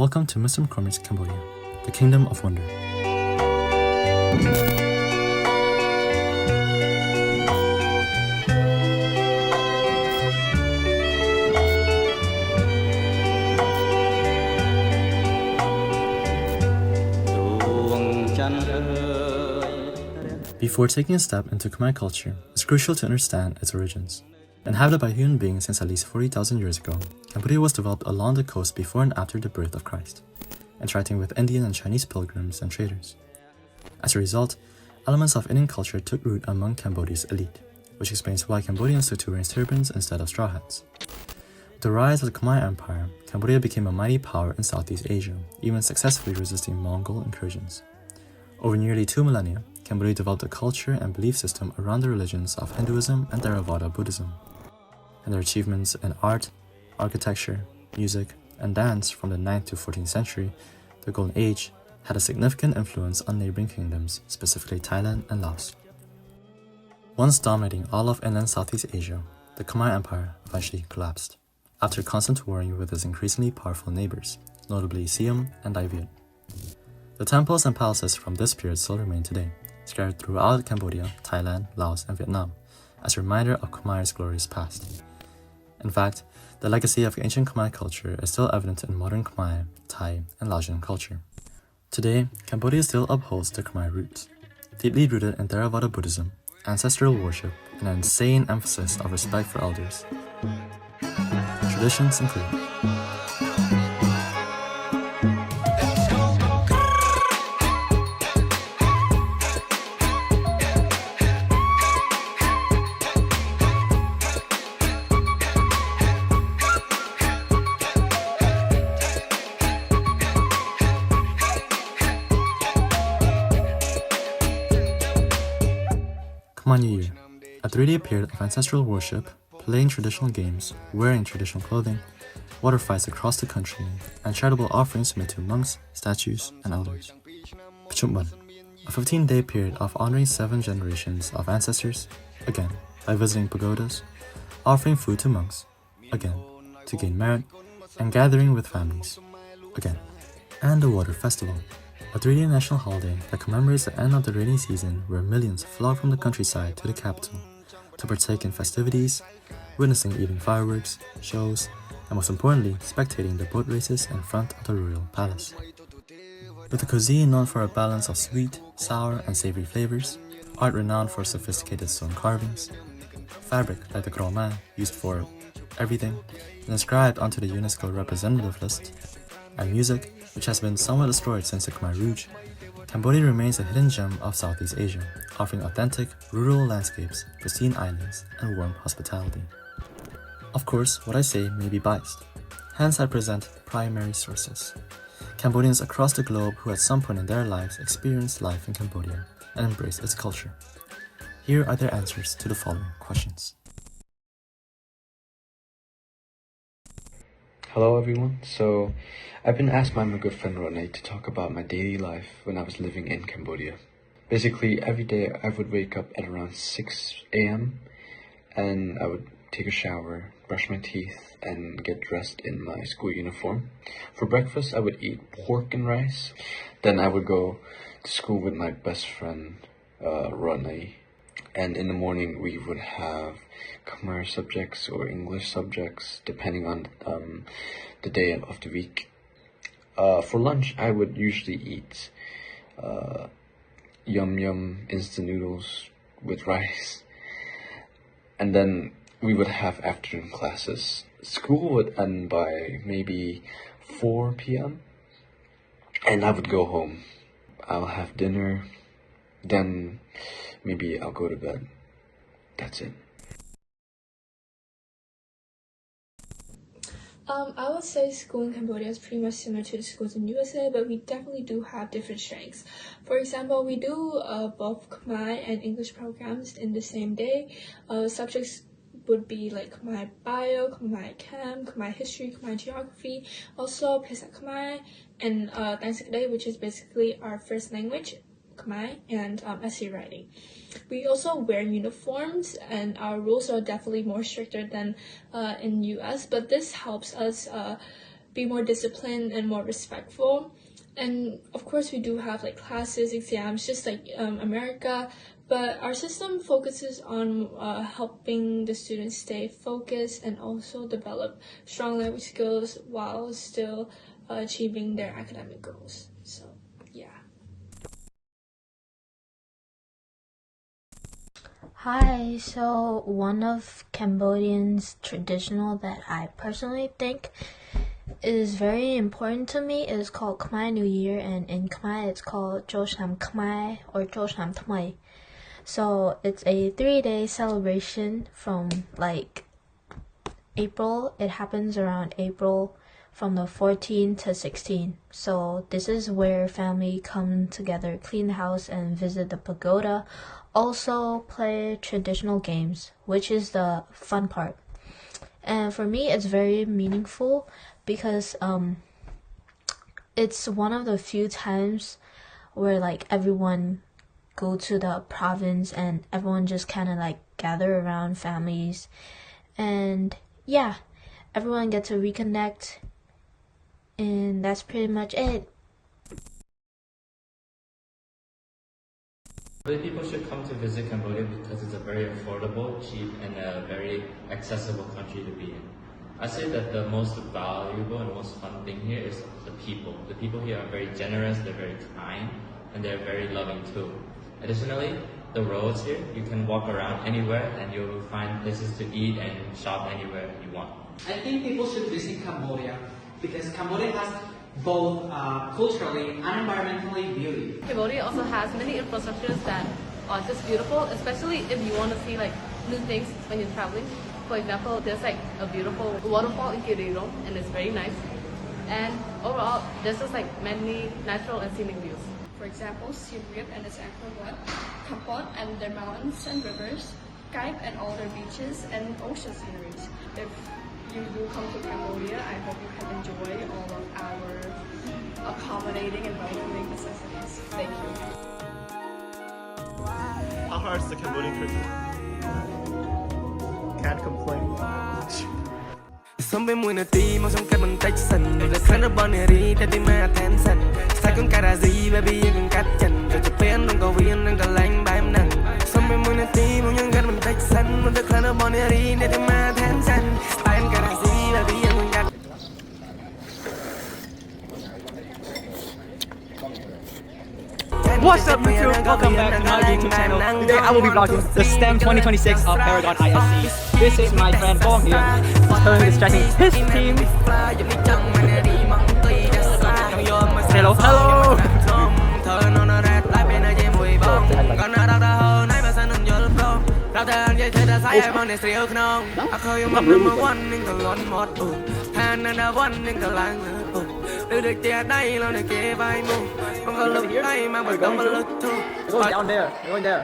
Welcome to Mr. McCormick's Cambodia, the Kingdom of Wonder. Before taking a step into Khmer culture, it's crucial to understand its origins. Inhabited by human beings since at least 40,000 years ago, Cambodia was developed along the coast before and after the birth of Christ, interacting with Indian and Chinese pilgrims and traders. As a result, elements of Indian culture took root among Cambodia's elite, which explains why Cambodians took to wearing turbans instead of straw hats. With the rise of the Khmer Empire, Cambodia became a mighty power in Southeast Asia, even successfully resisting Mongol incursions. Over nearly 2 millennia, Cambodia developed a culture and belief system around the religions of Hinduism and Theravada Buddhism, and their achievements in art, architecture, music, and dance from the 9th to 14th century, the Golden Age, had a significant influence on neighboring kingdoms, specifically Thailand and Laos. Once dominating all of inland Southeast Asia, the Khmer Empire eventually collapsed, after constant warring with its increasingly powerful neighbors, notably Siam and Dai Viet. The temples and palaces from this period still remain today, scattered throughout Cambodia, Thailand, Laos, and Vietnam, as a reminder of Khmer's glorious past. In fact, the legacy of ancient Khmer culture is still evident in modern Khmer, Thai, and Laotian culture. Today, Cambodia still upholds the Khmer roots, deeply rooted in Theravada Buddhism, ancestral worship, and an insane emphasis of respect for elders. Traditions include Khmer New Year, a 3-day period of ancestral worship, playing traditional games, wearing traditional clothing, water fights across the country, and charitable offerings made to monks, statues, and elders. Pachumban, a 15-day period of honoring 7 generations of ancestors, again, by visiting pagodas, offering food to monks, again, to gain merit, and gathering with families, again. And the Water Festival, a 3-day national holiday that commemorates the end of the rainy season where millions flock from the countryside to the capital to partake in festivities, witnessing evening fireworks, shows, and most importantly, spectating the boat races in front of the royal palace. With a cuisine known for a balance of sweet, sour, and savory flavors, art renowned for sophisticated stone carvings, fabric like the kroma used for everything and inscribed onto the UNESCO representative list, and music, which has been somewhat destroyed since the Khmer Rouge, Cambodia remains a hidden gem of Southeast Asia, offering authentic, rural landscapes, pristine islands, and warm hospitality. Of course, what I say may be biased, hence I present primary sources. Cambodians across the globe who at some point in their lives experienced life in Cambodia and embraced its culture. Here are their answers to the following questions. Hello everyone. So I've been asked by my good friend Rene to talk about my daily life when I was living in Cambodia. Basically every day I would wake up at around 6 a.m. and I would take a shower, brush my teeth, and get dressed in my school uniform. For breakfast I would eat pork and rice. Then I would go to school with my best friend Rene. And in the morning we would have Khmer subjects or English subjects depending on the day of the week. For lunch I would usually eat yum yum instant noodles with rice, and then we would have afternoon classes. School would end by maybe 4 p.m. and I would go home. I'll have dinner, then maybe I'll go to bed. That's it. I would say school in Cambodia is pretty much similar to the schools in USA, but we definitely do have different strengths. For example, we do both Khmer and English programs in the same day. Subjects would be like Khmer Bio, Khmer Chem, Khmer History, Khmer Geography, also Pesach Khmer, and Thanksgiving Day, which is basically our first language, Khmer, and essay writing. We also wear uniforms, and our rules are definitely more stricter than in US, but this helps us be more disciplined and more respectful. And of course, we do have like classes, exams, just like America, but our system focuses on helping the students stay focused and also develop strong language skills while still achieving their academic goals. So, yeah. Hi, so one of Cambodian's traditional that I personally think is very important to me is called Khmer New Year, and in Khmer it's called Josham Khmer or Josham Thmai. So it's a 3-day celebration from like April. It happens around April from the 14th to 16th. So this is where family come together, clean the house and visit the pagoda. Also play traditional games, which is the fun part. And for me, it's very meaningful because it's one of the few times where like everyone go to the province and everyone just kind of like gather around families, and yeah, everyone get to reconnect, and that's pretty much it. People should come to visit Cambodia because it's a very affordable, cheap, and a very accessible country to be in. I say that the most valuable and most fun thing here is the people. The people here are very generous, they're very kind, and they're very loving too. Additionally, the roads here, you can walk around anywhere and you'll find places to eat and shop anywhere you want. I think people should visit Cambodia because Cambodia has both culturally and environmentally beauty. Cambodia also has many infrastructures that are just beautiful, especially if you want to see like new things when you're traveling. For example, there's like a beautiful waterfall in Kiriro, and it's very nice. And overall, there's just like many natural and scenic views. For example, Siem Reap and its Angkor Wat, Kampot and their mountains and rivers, Kaip and all their beaches and ocean sceneries. If you do come to Cambodia, I hope you can enjoy all of our accommodating and welcoming necessities. Thank you. How hard is the Cambodian curriculum? Can't complain. សូមពេលមួយនាទីមកសង្កត់បន្តិចសិននៅខាងរបស់នារីតែទីមក attention ស្ថាកុងការ៉ាស៊ី baby យើងកង្កាត់ចិនក៏ទៅពេលនឹងក៏វានឹងកលែងបែបហ្នឹងសូមពេលមួយនាទីមកយើងកាត់បន្តិចសិនមកទៅខាងរបស់នារីតែទីមក attention ស្ថាកុងការ៉ាស៊ី baby យើងកង្កាត់ What's up YouTube? Welcome back to my YouTube channel. Today I will be vlogging the STEM 2026 of Paragon ISC. This is my friend Bong here. He's currently distracting his team. Hello, hello! We're going down there. We're going there.